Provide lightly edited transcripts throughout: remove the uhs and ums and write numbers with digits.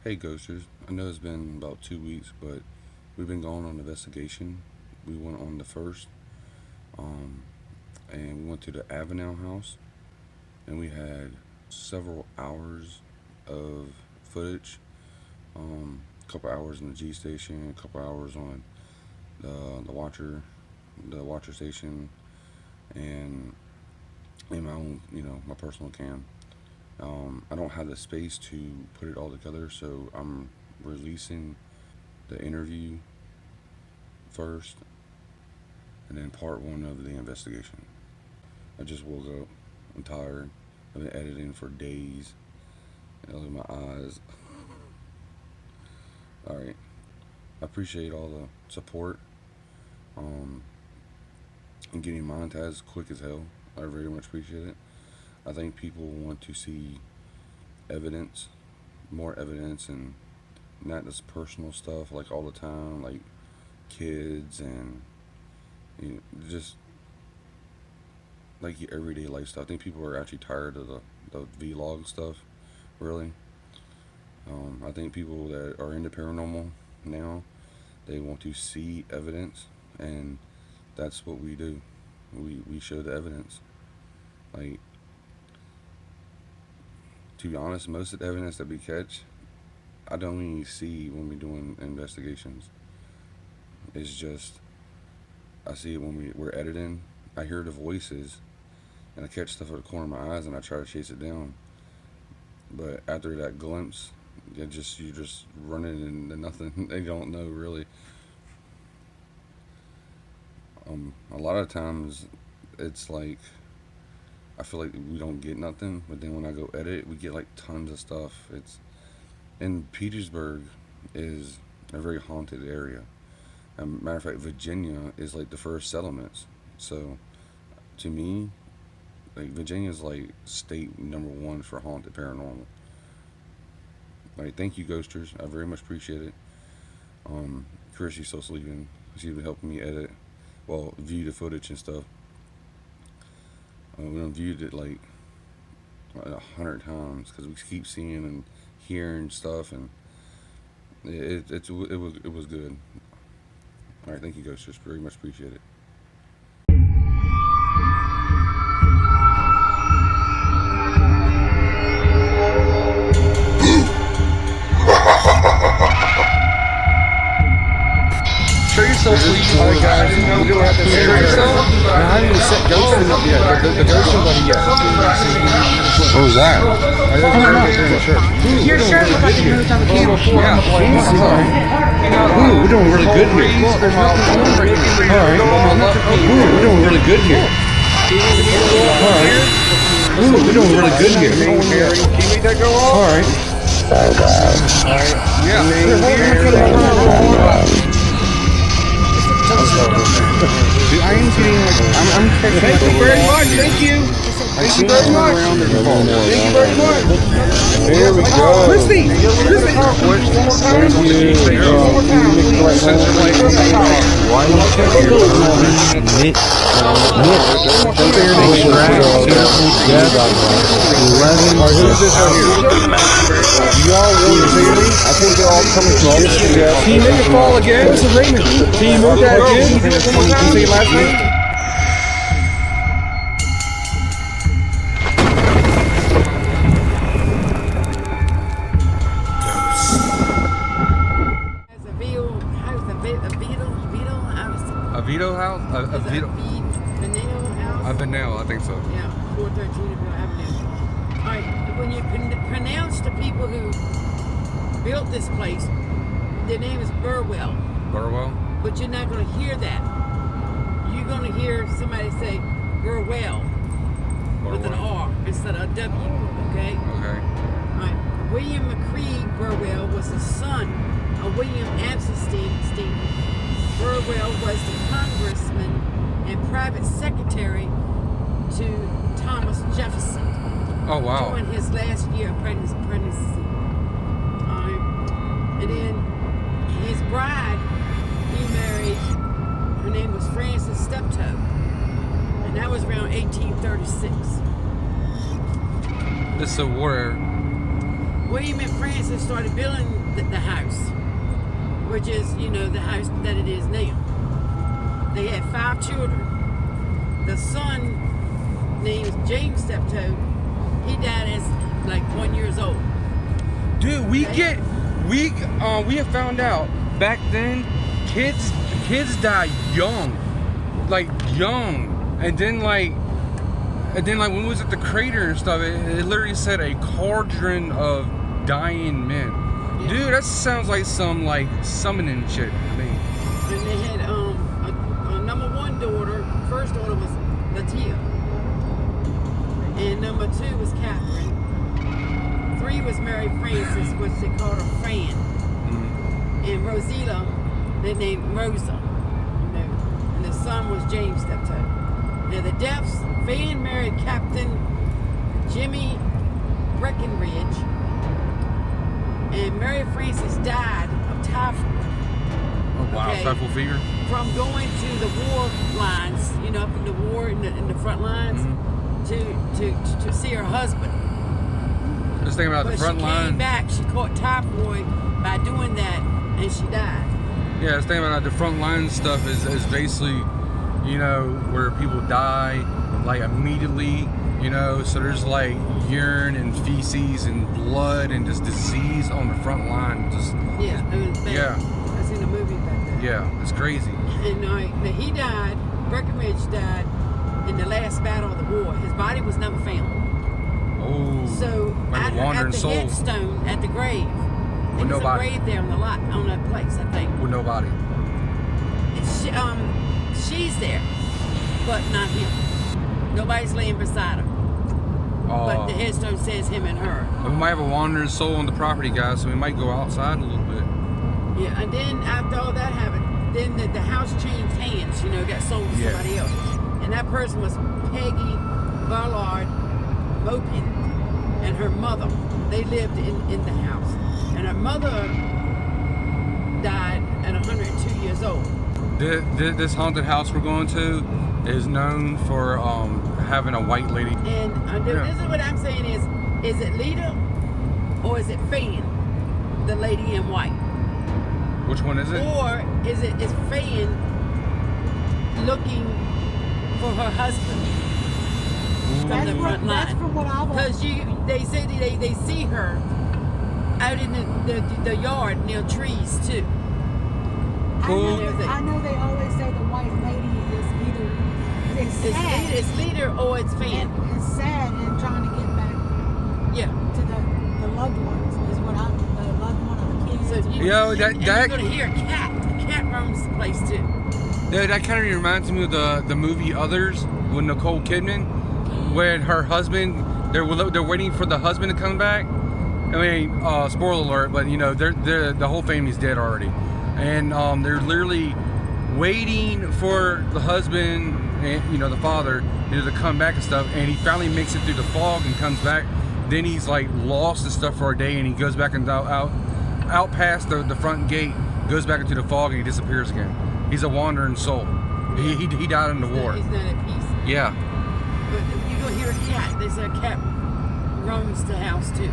Hey Ghosters, I know it's been about 2 weeks, but we've been going on an investigation. We went on the first, um, and we went to the Avenel House, and we had several hours of footage. A couple hours in the G station, a couple hours on the watcher station, and in my own, my personal cam. I don't have the space to put it all together, so I'm releasing the interview first, and then part one of the investigation. I just woke up. I'm tired. I've been editing for days. And look at my eyes. All right. I appreciate all the support. Um, and getting monetized quick as hell. I very much appreciate it. I think people want to see evidence, more evidence, and not this personal stuff like all the time, like kids and just like your everyday life stuff. I think people are actually tired of the vlog stuff, really. I think people that are into paranormal now, they want to see evidence, and that's what we do. We show the evidence. Like, to be honest, most of the evidence that we catch, I don't even see when we're doing investigations. It's just, I see it when we're editing. I hear the voices, and I catch stuff at the corner of my eyes, and I try to chase it down. But after that glimpse, you're just running into nothing. They don't know really. A lot of times, it's like I feel like we don't get nothing, but then when I go edit, we get like tons of stuff. It's in Petersburg is a very haunted area. Matter of fact, Virginia is like the first settlements. So, to me, like Virginia is like state number one for haunted paranormal. Like, thank you, Ghosters. I very much appreciate it. Chris, she's still sleeping. She's been helping me edit, well, view the footage and stuff. We done viewed it like 100 times because we keep seeing and hearing stuff, and it was good. All right, thank you, Ghosters. Very much appreciate it. Show yourself, please. All right, guys. We're gonna have to show yourself. Now, I haven't even set ghosting up yet. The ghosting buddy yet. What was that? Your shirt looks like it moves on the camera. Yeah, sorry. Ooh, we're doing really good here. Alright. Ooh, we're doing really good here. Alright. Ooh, we're doing really good here. Can you make that go off? Alright. Yeah. Dude, I am getting like, I'm catching. Thank you very much. Thank you. Thank you very much. Thank you very much. There we go. Christy. Christy. Can you make it fall again? Can you move that again? Can you say last name? Avenel House? Avenel House? Avenel, I think so. Yeah, 413 Avenel. All right, when you pronounce the people who built this place, their name is Burwell, Burwell? but you're not going to hear that. You're going to hear somebody say Burwell with an R instead of a W, okay? Okay. All right. William McCree Burwell was the son of William Absenstein. Burwell was the congressman and private secretary to Thomas Jefferson Oh, wow. during his last year of pregnancy. And then his bride, he married, her name was Frances Steptoe, and that was around 1836. This is where William and Francis started building the house, which is, you know, the house that it is now. They had 5 children. The son, named James Steptoe, he died as like 1 year old. Dude, we have found out back then, kids die young, like young, and then like when we was at the crater and stuff, it literally said a cauldron of dying men. Yeah. Dude, that sounds like some like summoning shit to me. And they had a number 1 daughter. First daughter was Latia, and number 2 was Catherine. 3 was Mary Frances, which they called her Fran, and Rosella, they named Rosa. You know, and the son was James Steptoe. Now the deaths: Fan married Captain Jimmy Breckenridge, and Mary Frances died of typhoid. Oh wow, Okay. typhoid fever. From going to the war lines, you know, up in the war in the front lines, to see her husband. Just thinking about But the front she line. came back. She caught typhoid by doing that, and she died. Yeah, I was thinking about the front line stuff is basically, you know, where people die like immediately, you know, so there's like urine and feces and blood and just disease on the front line. Just Yeah, it was bad. Yeah. I seen a movie about that. yeah, it's crazy. And now he died. Breckenridge died in the last battle of the war. His body was never found. Oh, So like at a wandering the soul headstone at the grave, with there's a nobody. grave there on the lot on that place, I think. With nobody. She's there, but not him. Nobody's laying beside her. But the headstone says him and her. We might have a wandering soul on the property, guys, so we might go outside a little bit. Yeah, and then after all that happened, then the house changed hands, you know, got sold to Yeah. somebody else. And that person was Peggy Ballard Mopin and her mother. They lived in the house. And her mother died at 102 years old. This haunted house we're going to is known for having a white lady. And Yeah. this is what I'm saying is it Lita or is it Fan, the lady in white? Which one is it? Or is Fan looking for her husband from the front That's line? from what I was. Because they say they see her out in the yard near trees too. I know they always say the white lady is either sad, It's Lita or it's Fan. and is sad and trying to get back Yeah. to the loved ones is what the loved one of the kids. So you, Yo, and that- you're gonna hear a cat. The cat roams the place too. Yeah, that kind of reminds me of the movie Others with Nicole Kidman, when her husband, they're waiting for the husband to come back. I mean, spoiler alert, but you know, the whole family's dead already, and they're literally waiting for the husband and, you know, the father, you know, to come back and stuff. And he finally makes it through the fog and comes back. Then he's like lost and stuff for a day, and he goes back and out past the front gate, goes back into the fog, and he disappears again. He's a wandering soul. He died in the war. He's not at peace. Yeah. But you're gonna hear a cat. There's a cat roams the house too.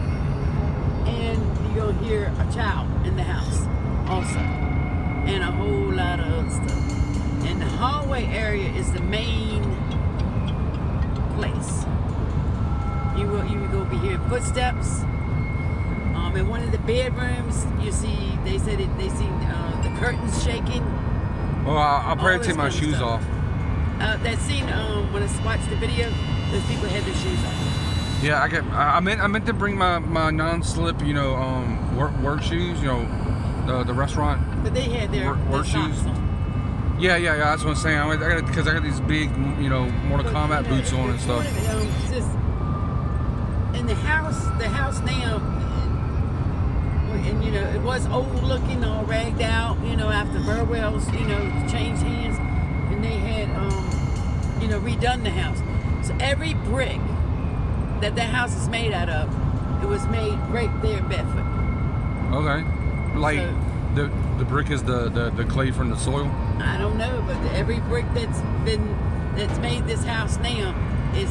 And you're gonna hear a child in the house also. And a whole lot of other stuff. And the hallway area is the main place. You will go be hearing footsteps. In one of the bedrooms, they see the curtains shaking. Well, I'll All probably this take my kind of shoes stuff. off. That scene when I watched the video, those people had their shoes off. Yeah, I meant to bring my non-slip, you know, work shoes, you know, the restaurant. But they had their Work socks shoes? on. Yeah, that's what I'm saying. I got these big, you know, Mortal But, Kombat you know, boots on and stuff. Just in the house now, and you know, it was old looking, all ragged out, you know, after Burwell's, you know, changed hands, and they had, you know, redone the house. So every brick that house is made out of, it was made right there in Bedford. Okay. Like So- the brick is the clay from the soil. I don't know, but every brick that's made this house now is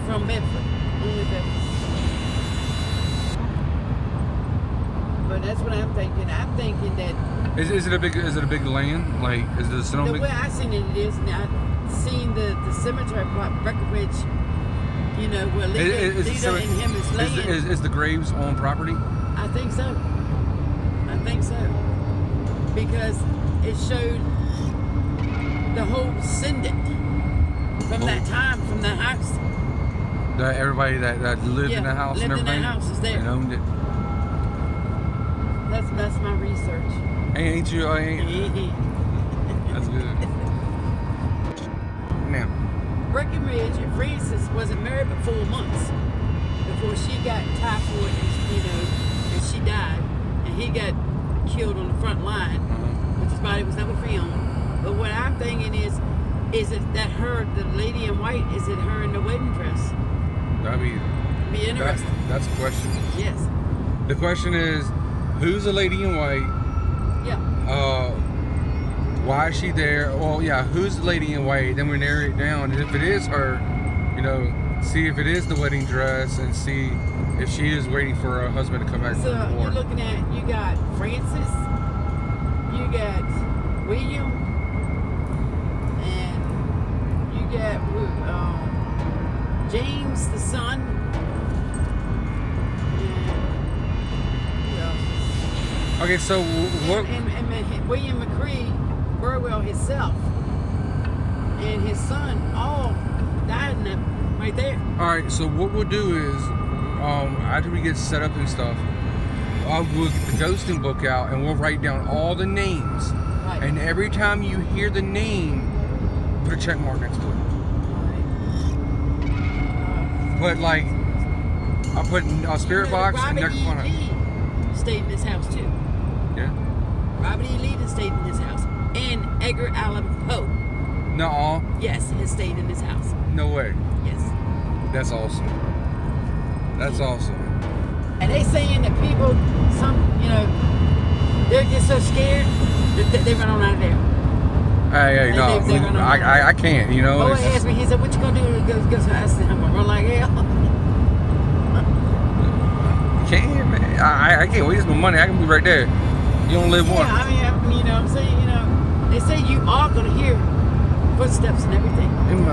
from Bedford, only Bedford. but that's what I'm thinking. I'm thinking that Is it a big land? Like, is the Sonoma the big? way I seen it is now. Seeing the cemetery plot, Breckenridge, you know, where Lita and him is laying. Is the graves on property? I think so. I think so. Because it showed the whole syndic from that time, from the house. Everybody that lived in the house lived and everything. in that house is there. And owned it. That's my research. Ain't you? That's good. Now, Breckenridge and Francis wasn't married but 4 months before she got typhoid, and she died, and he got killed on the front line, but his body was never found. But what I'm thinking is it that her, the lady in white, is it her in the wedding dress? that'd be Interesting. That's a question. Yes. The question is, who's the lady in white? Yeah. Why is she there? Well, yeah, who's the lady in white? Then we narrow it down. And if it is her, you know, see if it is the wedding dress and see if she is waiting for her husband to come back So from the war. you're looking at, you got Francis, you got William, and you got James, the son, and who else? Okay, so what? And William McCree, Burwell himself, and his son all died in that right there. All right, so what we'll do is, after we get set up and stuff, we'll get the ghosting book out and we'll write down all the names. Right. And every time you hear the name, put a check mark next to it. But like, I'll put a spirit box and Robert next E. one. Lee stayed in this house too. Yeah. Robert E. Lee stayed in this house, and Edgar Allan Poe, No, yes, has stayed in this house. no way. Yes. That's awesome. That's awesome. And they saying that people, you know, they get so scared that they run on out of there. Hey, no, they're gonna- I can't. You know. Oh, it's he just- asked me, he said, what you gonna do? He goes, I said, I'm gonna run like hell. Can't, man. I can't waste my money. I can be right there. You don't live Yeah, one. I mean, you know what I'm saying? You know, they say you are gonna hear footsteps and everything. In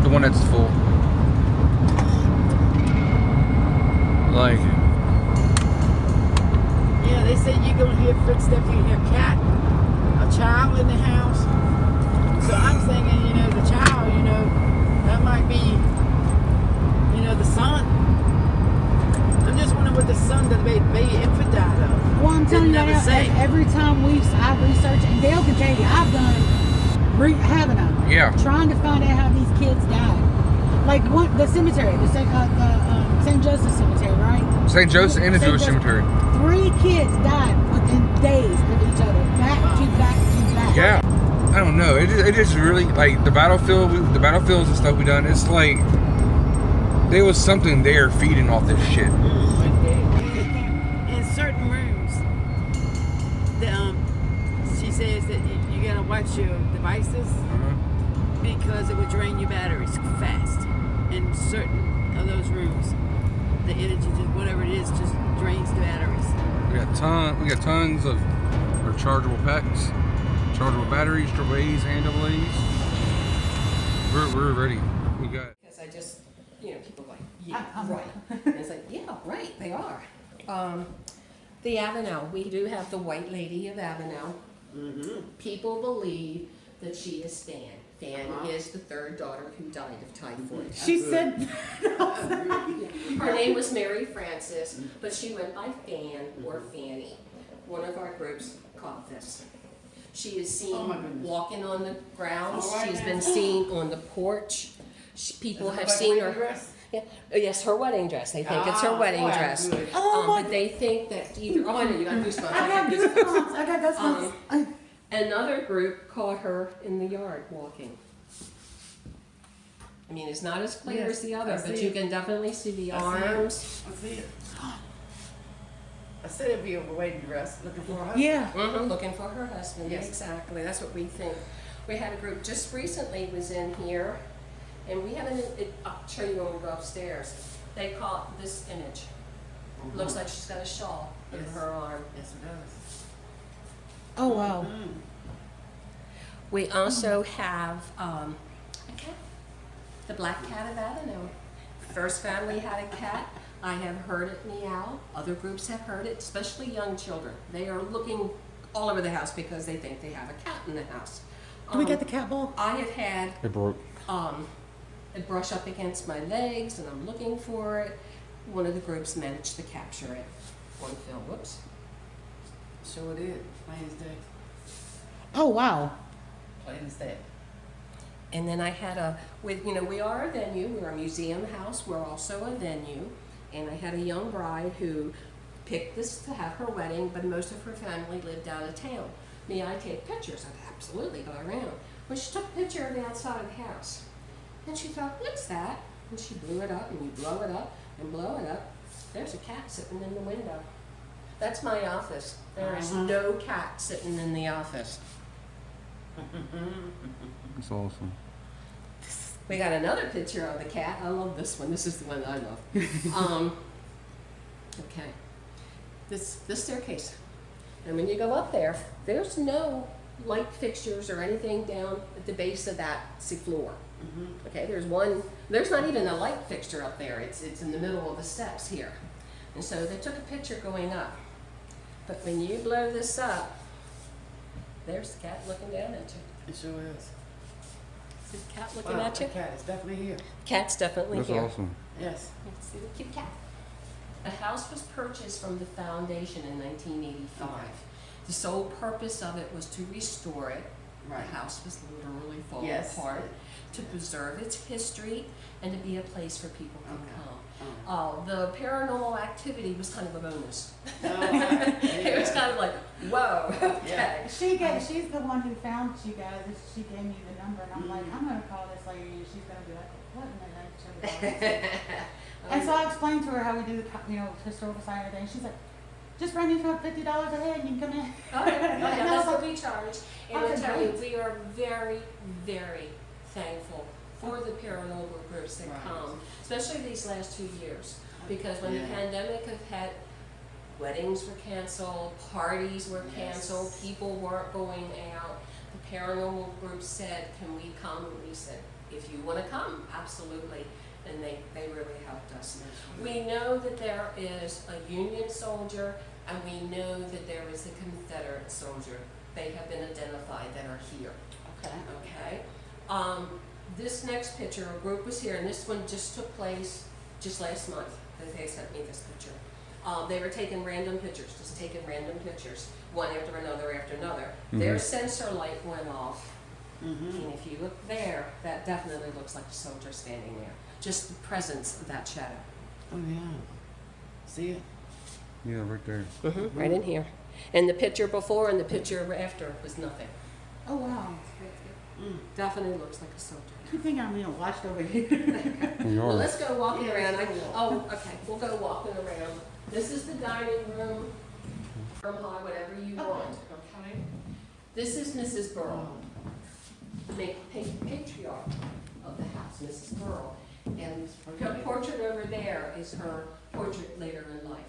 the one that's full. Like, Yeah, they say you're gonna hear footsteps, you can hear a cat, a child in the house. So I'm thinking, you know, the child, you know, that might be, you know, the son. I'm just wondering what the son, the baby infant died of. Well, I'm telling you Didn't right never now, say. every time I've researched, and Dale can tell you, I've done, haven't I? Yeah. Trying to find out how these kids died. Like the cemetery, the St. Joseph Cemetery, right? St. Joseph and the St. Jewish Joseph. cemetery. 3 kids died within days of each other, back to back to back. Yeah. I don't know. It is really like the battlefields and stuff we done. It's like there was something there feeding off this shit. In certain rooms, she says that you gotta watch your devices because it will drain your batteries fast. In certain of those rooms, the energy, just whatever it is, just drains the batteries. We got tons of rechargeable packs, chargeable batteries, AAAs and AA's. We're ready. We got. Because I just, you know, people are like, yeah, right. And it's like, yeah, right, they are. The Avenel, we do have the White Lady of Avenel. People believe that she is Fan. Fan is the 3rd daughter who died of typhoid. She said, Her name was Mary Frances, but she went by Fan or Fanny. One of our groups called this. She is seen walking on the grounds. She's been seen on the porch. People have seen her. Yeah. Yes, her wedding dress. They think it's her wedding dress. But they think that either. Oh, I know you got goosebumps. I got goosebumps. I got goosebumps. Another group caught her in the yard walking. I mean, it's not as clear as the other, but you can definitely see the arms. I see it. I said it'd be a wedding dress looking for her. Yeah. Looking for her husband. Yes. Exactly. That's what we think. We had a group just recently was in here, and we have I'll show you when we go upstairs. They caught this image. Looks like she's got a shawl. in Yes. her arm. Yes, it does. Oh, wow. We also have a cat, the black cat of Avenel. First family had a cat. I have heard it meow. Other groups have heard it, especially young children. They are looking all over the house because they think they have a cat in the house. Can we get the cat ball? I have had It broke. it brush up against my legs, and I'm looking for it. One of the groups managed to capture it on film. Whoops. Sure did. Plain as day. Oh, wow. Plain as day. And then I had we are a venue, we're a museum house, we're also a venue. And I had a young bride who picked this to have her wedding, but most of her family lived out of town. May I take pictures? I'd absolutely go around. Well, she took a picture of the outside of the house. And she thought, what's that? And she blew it up, and you blow it up, and blow it up. There's a cat sitting in the window. That's my office. There is no cat sitting in the office. It's awesome. We got another picture of the cat. I love this one. This is the one I love. Okay. This staircase. And when you go up there, there's no light fixtures or anything down at the base of that floor. Okay, there's not even a light fixture up there. It's in the middle of the steps here. And so they took a picture going up. But when you blow this up, there's the cat looking down at you. It sure is. See the cat looking Wow, at you? the cat is definitely here. Cat's definitely That's here. awesome. Yes. See the cute cat. The house was purchased from the foundation in 1985. The sole purpose of it was to restore it. Right. The house was literally falling Yes. apart. To preserve its history and to be a place where people could come. The paranormal activity was kind of a bonus. It was kind of like, whoa, okay. She's the one who found you guys. She gave me the number, and I'm like, I'm gonna call this lady, and she's gonna be like, what in the heck? And so I explained to her how we do the historical side of things. She's like, just bring me for $50 a head, and you can come in. Oh, yeah, And I that's was what like, we charge. And I Okay, tell you, great. we are very, very thankful for the paranormal groups that Right. come, especially these last 2 years. Because when the Yeah. pandemic have had, weddings were canceled, parties were canceled, Yes. people weren't going out. The paranormal group said, can we come? And we said, if you want to come, absolutely. And they really helped us. We know that there is a Union soldier, and we know that there is a Confederate soldier. They have been identified that are here. Okay. Okay. This next picture, a group was here, and this one just took place just last month. They sent me this picture. They were taking random pictures, just taking random pictures, one after another after another. Their sensor light went off, and if you look there, that definitely looks like a soldier standing there. Just the presence of that shadow. Oh, yeah. See it? Yeah, right there. Right in here. And the picture before and the picture after was nothing. Oh, wow. Definitely looks like a soldier. You think I'm watched over here? You Well, are. let's go walking Yeah, around. let's go Okay, we'll go walking around. This is the dining room, from high, whatever you want, okay? This is Mrs. Burl, the patriarch of the house, Mrs. Burl. And her portrait over there is her portrait later in life.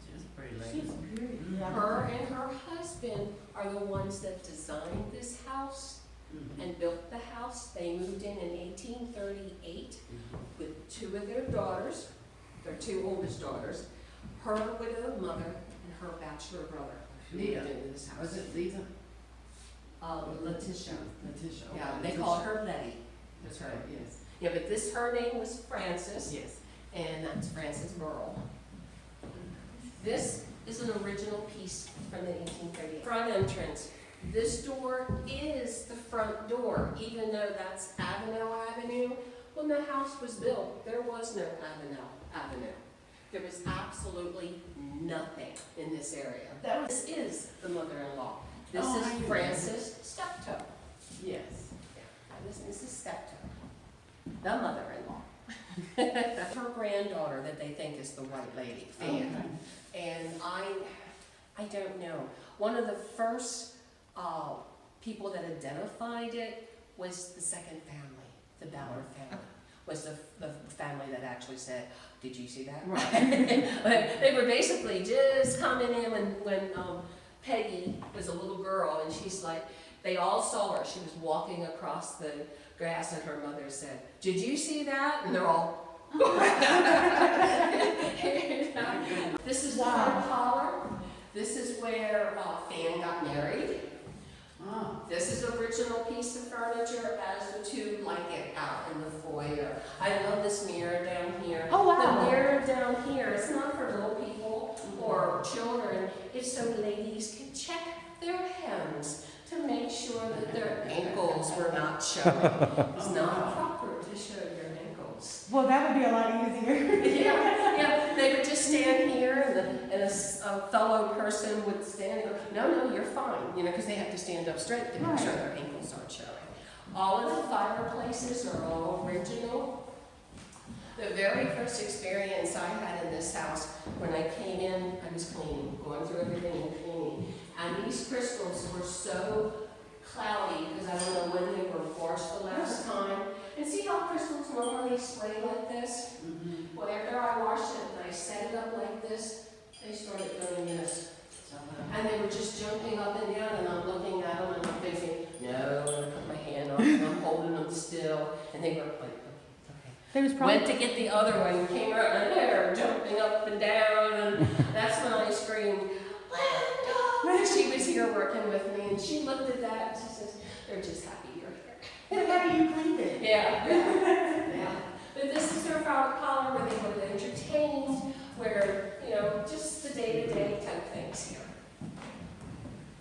She's a pretty lady. Her and her husband are the ones that designed this house and built the house. They moved in 1838 with two of their daughters, their two oldest daughters, her widowed mother and her bachelor brother. Who moved into this house. Was it Lisa? Letitia. Letitia. Yeah, they call her Letty. That's right, yes. Yeah, but her name was Frances, Yes. and that's Frances Burl. This is an original piece from the 1838 front entrance. This door is the front door, even though that's Avenel Avenue. When the house was built, there was no Avenel Avenue. There was absolutely nothing in this area. This is the mother-in-law. This Oh, I is knew Frances Steptoe. Yes. This is Mrs. Steptoe, the mother-in-law. Her granddaughter that they think is the white lady, Fan. And I don't know. One of the first people that identified it was the second family, the Ballard family. was the family that actually said, "Did you see that?" Right. They were basically just coming in when Peggy was a little girl, and she's like, they all saw her. She was walking across the grass, and her mother said, "Did you see that?" And they're all. This is the front parlor. This is where Fan got married. Oh. This is original piece of furniture as the two like it out in the foyer. I love this mirror down here. Oh, wow. The mirror down here, it's not for little people or children. It's so ladies can check their hems to make sure that their ankles were not showing. It's not proper to show your ankles. Well, that would be a lot easier. Yeah, they would just stand here, and a fellow person would stand and go, no, you're fine, because they have to stand up straight to make sure their ankles aren't showing. All of the fireplaces are all original. The very first experience I had in this house, when I came in, I was cleaning, going through everything and cleaning, and these crystals were so cloudy, because I don't know when they were washed the last time. And see how crystals normally spray like this? Mm-hmm. Well, after I washed it and I set it up like this, they started doing this. And they were just jumping up and down, and I'm looking at them and I'm thinking, no, I'm going to put my hand on them, I'm holding them still. And they were like, okay. There was probably Went to get the other one and came out and they're jumping up and down, and that's when I screamed, Linda! She was here working with me, and she looked at that and she says, they're just happy you're here. they're happy you cleaned it. Yeah. But this is their parlor where they were entertained, where, just the day-to-day type things here.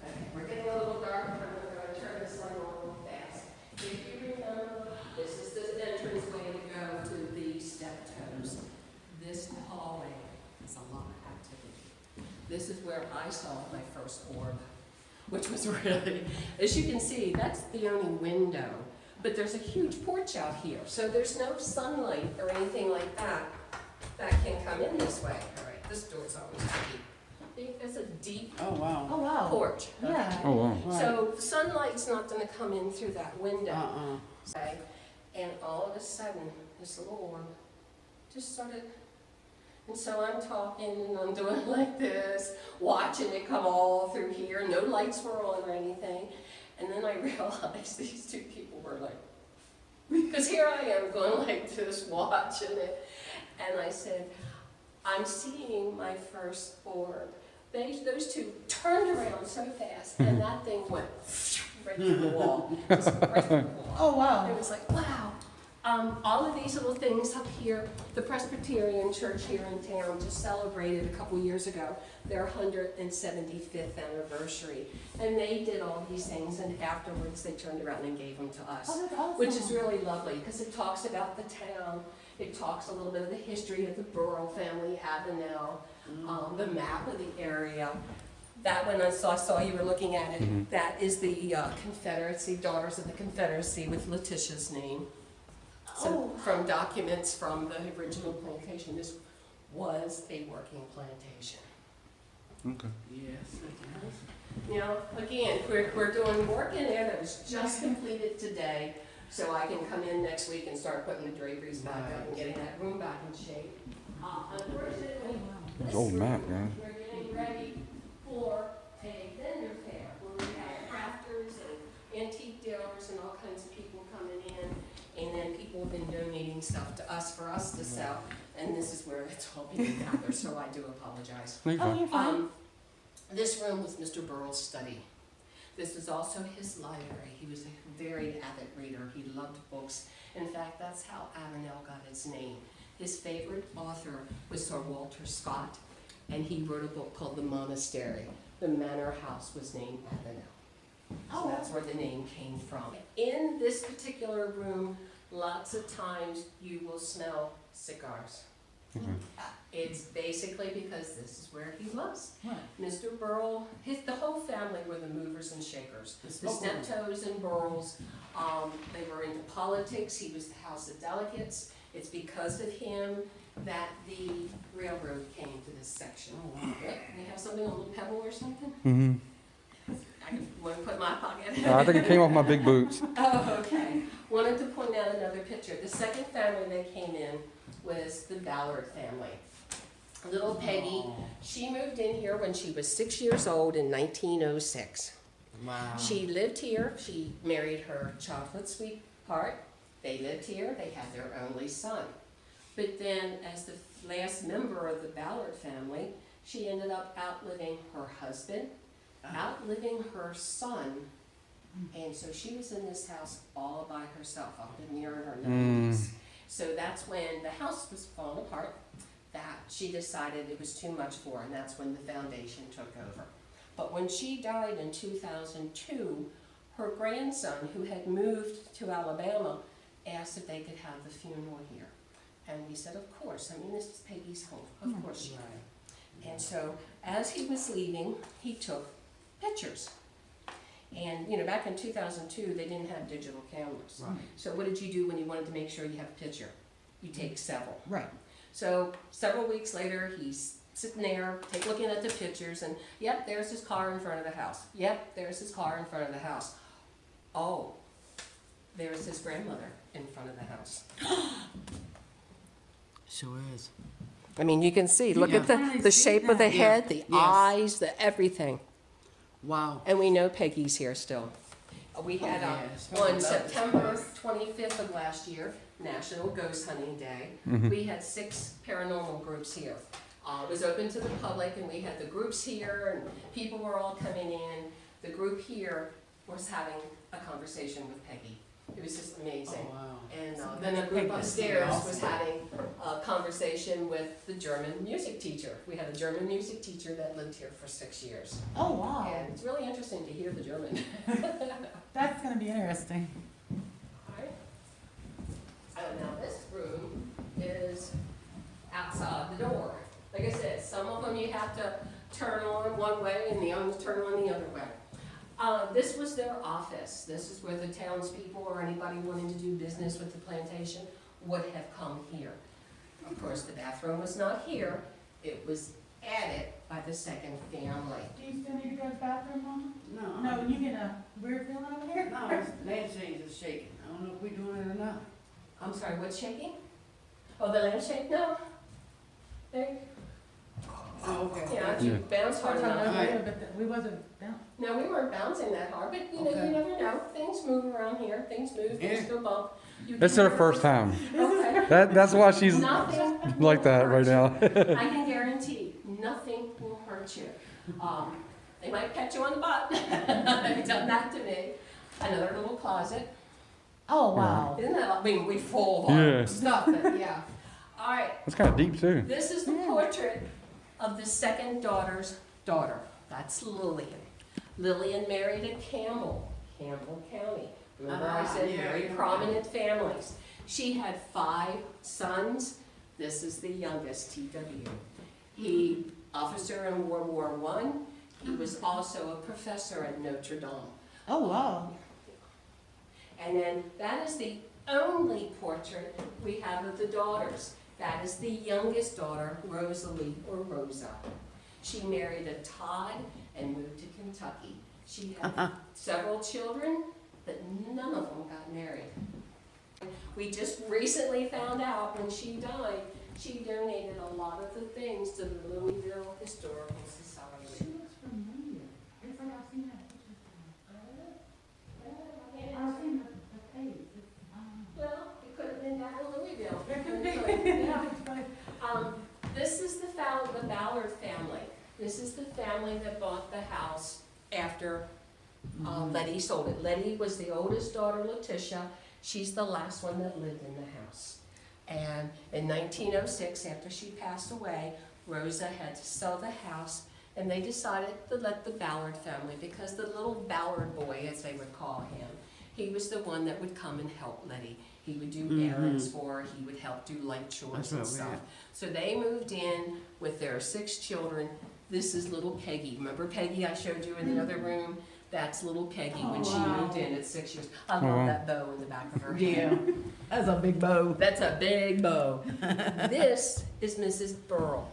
Okay, we're getting a little dark, but I'm going to turn this light on real fast. If you remember, this is the entrance way to go to the step toes. This hallway is a lot of activity. This is where I saw my first orb, which was really, as you can see, that's the only window. But there's a huge porch out here, so there's no sunlight or anything like that can come in this way. All right, this door's always deep. It's a deep Oh, wow. Oh, wow. porch. Yeah. Oh, wow. Right. So sunlight's not going to come in through that window. Uh-uh. Okay? And all of a sudden, this little orb just started. And so I'm talking and I'm doing like this, watching it come all through here. No lights were on or anything. And then I realized these two people were like, because here I am going like this, watching it. And I said, I'm seeing my first orb. Those two turned around so fast, and that thing went right through the wall. Just right through the wall. Oh, wow. It was like, wow. All of these little things up here, the Presbyterian Church here in town just celebrated a couple years ago their 175th anniversary. And they did all these things, and afterwards they turned around and gave them to us. Oh, that's awesome. Which is really lovely, because it talks about the town. It talks a little bit of the history of the Burrell family, Avenel, the map of the area. That one I saw you were looking at it. That is the Confederacy, Daughters of the Confederacy, with Letitia's name. So from documents from the original plantation, this was a working plantation. Okay. Yes. Again, we're doing work in there that was just completed today, so I can come in next week and start putting the draperies back up and getting that room back in shape. Unfortunately, It's this old map, room, guys. we're getting ready for a vendor fair, where we have crafters and antique dealers and all kinds of people coming in. And then people have been donating stuff to us for us to sell, and this is where it's all being gathered, so I do apologize. No, you're Oh, fine. you're fine. This room was Mr. Burrell's study. This is also his library. He was a very avid reader. He loved books. In fact, that's how Avenel got its name. His favorite author was Sir Walter Scott, and he wrote a book called The Monastery. The manor house was named Avenel. So that's where the name came from. In this particular room, lots of times you will smell cigars. It's basically because this is where he was. Right. Mr. Burrell, the whole family were the movers and shakers. The smoke room. Steptoes and Burrells, they were into politics. He was the House of Delegates. It's because of him that the railroad came to this section. Oh, wow. Yep. You have something, a little pebble or something? Mm-hmm. I can want to put in my pocket. I think it came off my big boots. Oh, okay. Wanted to point out another picture picture. The second family that came in was the Ballard family. Little Peggy, she moved in here when she was 6 years old in 1906. Wow. She lived here. She married her chocolate sweetheart. They lived here. They had their only son. But then, as the last member of the Ballard family, she ended up outliving her husband, outliving her son, and so she was in this house all by herself, up in near her 90s. So that's when the house was falling apart, that she decided it was too much for her, and that's when the foundation took over. But when she died in 2002, her grandson, who had moved to Alabama, asked if they could have the funeral here. And we said, of course. I mean, this is Peggy's home. Of course she could. And so, as he was leaving, he took pictures. And, you know, back in 2002, they didn't have digital cameras. Right. So what did you do when you wanted to make sure you have a picture? You take several. Right. So several weeks later, he's sitting there, looking at the pictures, and yep, there's his car in front of the house. Yep, there's his car in front of the house. Oh, there's his grandmother in front of the house. Sure is. I mean, you can see, look at the shape of the head, the eyes, the everything. Wow. And we know Peggy's here still. We had yes. on September 25th of last year, National Ghost Hunting Day, we had 6 paranormal groups here. It was open to the public, and we had the groups here, and people were all coming in. The group here was having a conversation with Peggy. It was just amazing. Oh, wow. And then the group upstairs was having a conversation with the German music teacher. We had a German music teacher that lived here for 6 years. Oh, wow. And it's really interesting to hear the German. That's gonna be interesting. Alright. Now this room is outside the door. Like I said, some of them you have to turn on one way and the others turn on the other way. This was their office. This is where the townspeople or anybody wanting to do business with the plantation would have come here. Of course, the bathroom was not here. It was added by the second family. Do you still need to go to the bathroom, Mama? No. No, you get a weird feeling over here? No, lampshade is shaking. I don't know if we're doing it or not. I'm sorry, what's shaking? Oh, the lampshade? No. There. Oh, okay. Yeah, if you bounce hard enough. Alright. But we wasn't down. No, we weren't bouncing that hard, but you know, Okay. you never know. Things move around here. Things move. Things Yeah. go bump. You That's can her hear- first time. Okay. That's why she's Nothing like that right now. I can guarantee nothing will hurt you. They might pat you on the butt. They've done that to me. Another little closet. Oh, wow. Isn't that? I mean, we full of Yeah. stuff. But yeah. All right. That's kind of deep too. This is the portrait of the second daughter's daughter. That's Lillian. Lillian married a Campbell County. Remember I said yeah, very yeah. prominent families. She had 5 sons. This is the youngest, T.W. He, officer in World War I. He was also a professor at Notre Dame. Oh, wow. And then that is the only portrait we have of the daughters. That is the youngest daughter, Rosalie or Rosa. She married a Todd and moved to Kentucky. She had several children, but none of them got married. We just recently found out when she died, she donated a lot of the things to the Louisville Historical She Society. looks familiar. It's like I've seen that picture. I've seen the face. Well, it could have been down in Louisville. It could be. Yeah. This is the Ballard family. This is the family that bought the house after Letty sold it. Letty was the oldest daughter, Letitia. She's the last one that lived in the house. And in 1906, after she passed away, Rosa had to sell the house, and they decided to let the Ballard family, because the little Ballard boy, as they would call him, he was the one that would come and help Letty. He would do errands for her, he would help do light chores and stuff. So they moved in with their 6 children. This is little Peggy. Remember Peggy I showed you in the other room? That's little Peggy when she moved in at 6 years. I love that bow in the back of her head. Yeah, that's a big bow. That's a big bow. This is Mrs. Burrell.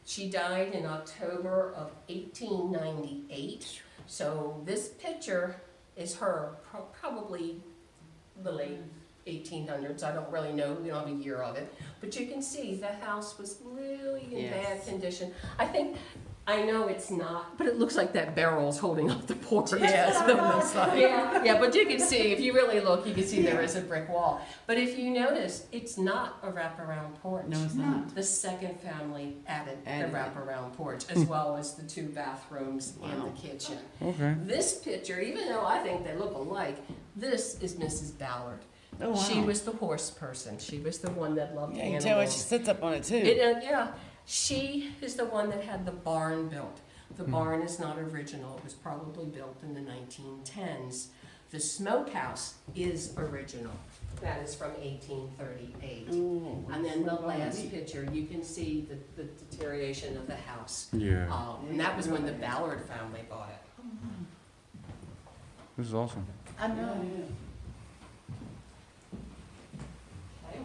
She died in October of 1898. So this picture is her, probably the late 1800s. I don't really know, we don't have a year of it. But you can see the house was really in bad condition. I know it's not, but it looks like that barrel's holding up the porch. Yes, that's what it looks like. Yeah, but you can see, if you really look, you can see there is a brick wall. But if you notice, it's not a wraparound porch. No, it's not. The second family added the Added it. wraparound porch, as well as the 2 bathrooms and the kitchen. Okay. This picture, even though I think they look alike, this is Mrs. Ballard. Oh, wow. She was the horse person. She was the one that loved Yeah, you animals. can tell when she sits up on it too. Yeah, she is the one that had the barn built. The barn is not original. It was probably built in the 1910s. The smokehouse is original. That is from 1838. Ooh, And then the so last neat. picture, you can see the deterioration of the house. Yeah. And that was when the Ballard family bought it. This is awesome. I know. Okay,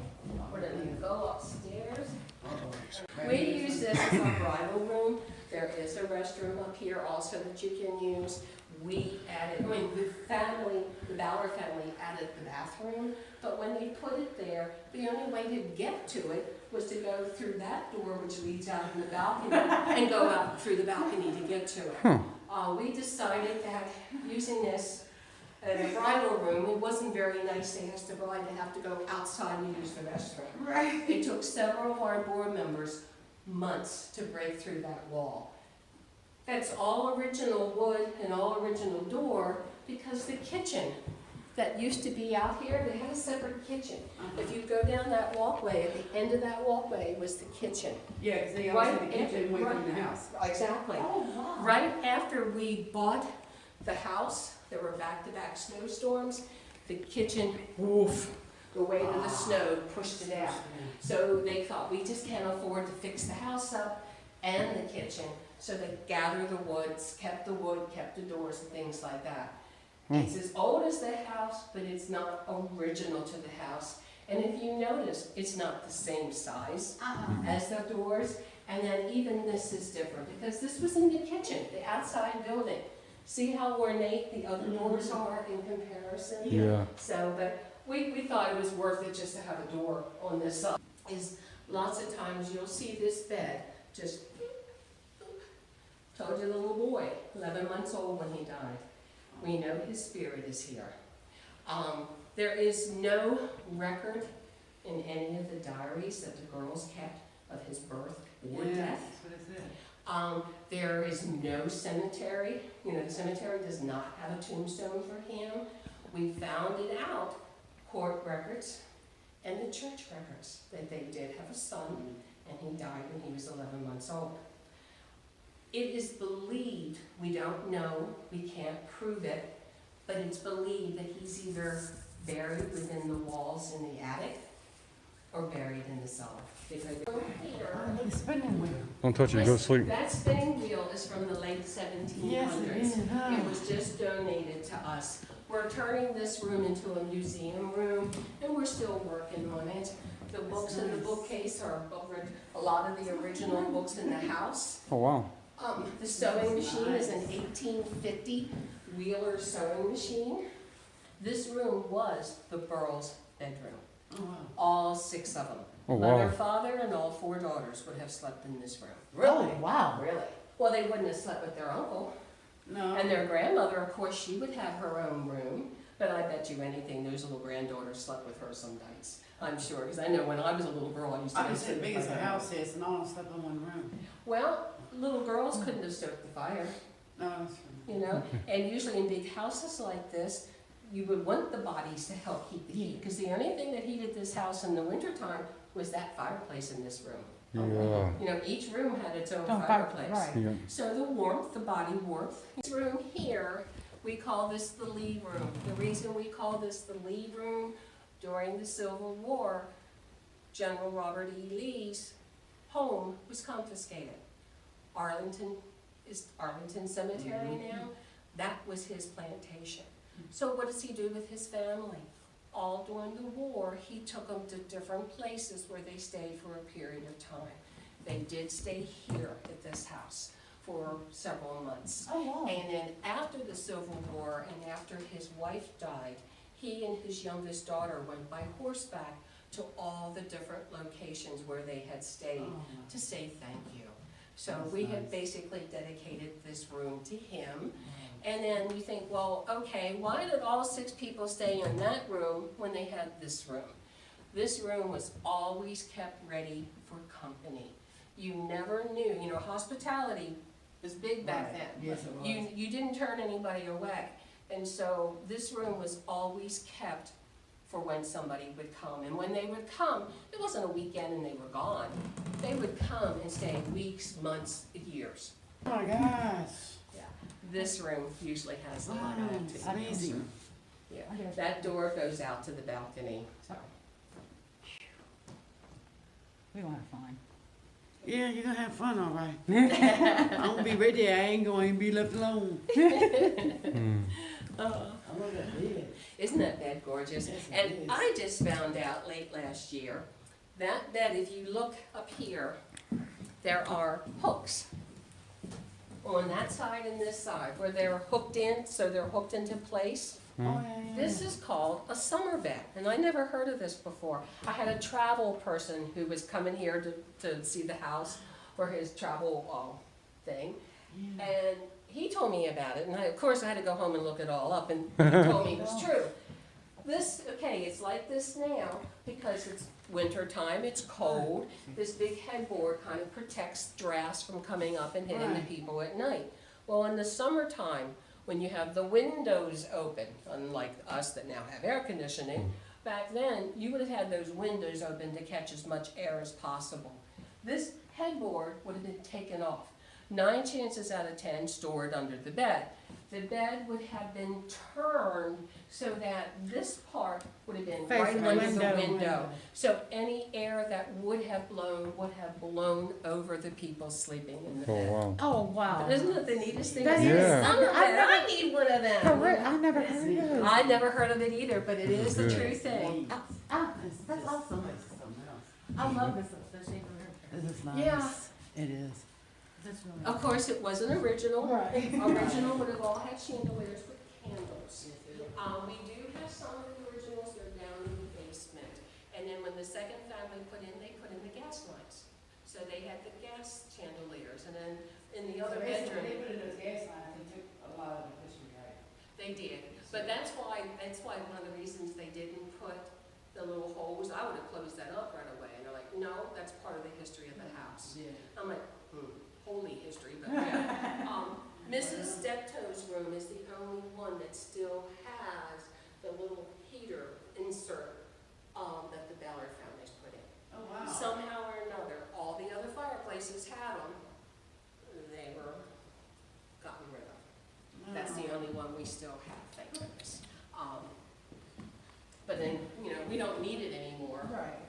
we're gonna go upstairs. We use this as our bridal room. There is a restroom up here also that you can use. We added, the Ballard family added the bathroom, but when they put it there, the only way to get to it was to go through that door, which leads out in the balcony, and go out through the balcony to get to it. We decided that using this as a bridal room, it wasn't very nice to ask the bride to have to go outside and use the restroom. Right. It took several of our board members months to break through that wall. That's all original wood and all original door, because the kitchen that used to be out here, they had a separate kitchen. If you go down that walkway, at the end of that walkway was the kitchen. Yeah, because they Right always had the kitchen away from the house. Exactly. Oh, wow. Right after we bought the house, there were back-to-back snowstorms. The kitchen, woof, the weight of the snow pushed it out. So they thought, we just can't afford to fix the house up and the kitchen. So they gathered the woods, kept the wood, kept the doors and things like that. It's as old as the house, but it's not original to the house. And if you notice, it's not the same size as the doors. And then even this is different, because this was in the kitchen, the outside building. See how ornate the other doors are in comparison? Yeah. So, but we thought it was worth it just to have a door on this side. Is lots of times you'll see this bed just, told you the little boy, 11 months old when he died. We know his spirit is here. There is no record in any of the diaries that the girls kept of his birth or death. That's what it said. There is no cemetery. You know, the cemetery does not have a tombstone for him. We found it out, court records and the church records, that they did have a son, and he died when he was 11 months old. It is believed, we don't know, we can't prove it, but it's believed that he's either buried within the walls in the attic or buried in the cellar. Because here, The spinning wheel. Don't touch it. Go to sleep. that spinning wheel is from the late 1700s. Yes, it is. It was just donated to us. We're turning this room into a museum room, and we're still working on it. The books in the bookcase are a lot of the original books in the house. Oh, wow. The sewing machine is an 1850 Wheeler sewing machine. This room was the Burrells' bedroom. Oh, wow. All 6 of them. Oh, Mother, wow. father, and all 4 daughters would have slept in this room. Really? Wow. Really? Well, they wouldn't have slept with their uncle. No. And their grandmother, of course, she would have her own room. But I bet you anything, those little granddaughters slept with her some nights. I'm sure, because I know when I was a little girl, I used to I go was as sleep big with as my a grandma. house is, and all slept in one room. Well, little girls couldn't have stoked the fire, No, that's true. you know? And usually in big houses like this, you would want the bodies to help keep the heat, because the only thing that heated this house in the wintertime was that fireplace in this room. Yeah. You know, each room had its own Don't fireplace. right. Yeah. So the warmth, the body warmth. This room here, we call this the Lee room. The reason we call this the Lee room, during the Civil War, General Robert E. Lee's home was confiscated. Arlington is Arlington Cemetery now. That was his plantation. So what does he do with his family? All during the war, he took them to different places where they stayed for a period of time. They did stay here at this house for several months. Oh, wow. And then after the Civil War and after his wife died, he and his youngest daughter went by horseback to all the different locations where they had stayed to say thank you. So we had basically dedicated this room to him. And then you think, well, okay, why did all 6 people stay in that room when they had this room? This room was always kept ready for company. You never knew, you know, hospitality was big back then. Yes, it was. You didn't turn anybody away. And so this room was always kept for when somebody would come. And when they would come, it wasn't a weekend and they were gone. They would come and stay weeks, months, years. Oh my gosh. Yeah. This room usually has a lot Wow, of it's activity. amazing. Yeah. That door goes out to the balcony. So. We want to find. Yeah, you're gonna have fun, all right. I'm gonna be ready. I ain't going to be left alone. Isn't that bed gorgeous? Yes, it And is. I just found out late last year that bed, if you look up here, there are hooks on that side and this side where they're hooked in, so they're hooked into place. Oh, yeah, yeah. This is called a summer bed, and I never heard of this before. I had a travel person who was coming here to see the house for his travel thing, and he told me about it, and of course I had to go home and look it all up, and he told me it was true. This, okay, it's like this now because it's winter time, it's cold. This big headboard kind of protects drafts from coming up and hitting the Right. people at night. Well, in the summertime, when you have the windows open, unlike us that now have air conditioning, back then you would have had those windows open to catch as much air as possible. This headboard would have been taken off. 9 chances out of 10 stored under the bed. The bed would have been turned so that this part would have been right Facing the under the window. window. So any air that would have blown over the people sleeping in the Oh, bed. wow. Oh, wow. Isn't that the neatest thing? That It's a is. summer I've bed. never- I need one of them. I never heard of those. I never heard of it either, but it is the Good. true thing. That's awesome. I love this shape of it. This is nice. Yeah. It is. That's really Of course, it wasn't original. Right. Original would have all had chandeliers with candles. We do have some of the originals, they're down in the basement. And then when the second family put in, they put in the gas lights. So they had the gas chandeliers, and then in the other bedroom. put in those gas lines, they took a lot of the history out. They did, but that's why one of the reasons they didn't put the little holes, I would have closed that up right away, and they're like, no, that's part of the history of the house. Yeah. I'm like, holy history, but yeah. Mrs. Steptoe's room is the only one that still has the little heater insert that the Ballard families put in. Oh, wow. Somehow or another, all the other fireplaces had them, they were gotten rid of. That's the only one we still have, thank goodness. But then, you know, we don't need it anymore. Right.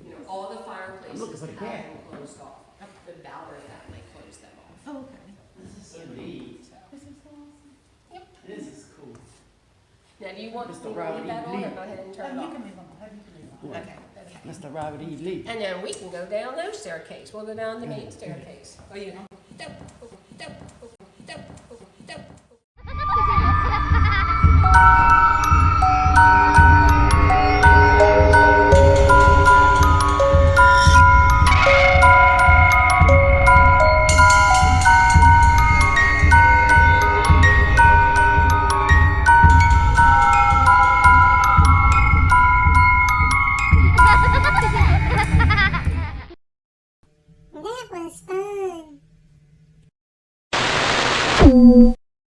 You know, all the fireplaces looking for have the cat. been closed off. The Ballard family closed them off. Oh, okay. This is so neat. This is so awesome. This is cool. Now, do you want me Mr. to leave Robert that E. on or Lee. go ahead and turn it You off? can leave them. You can leave them. Okay. Mr. Robert E. Lee. And then we can go down those staircase. We'll go down the main staircase. Oh, you know. That was fun.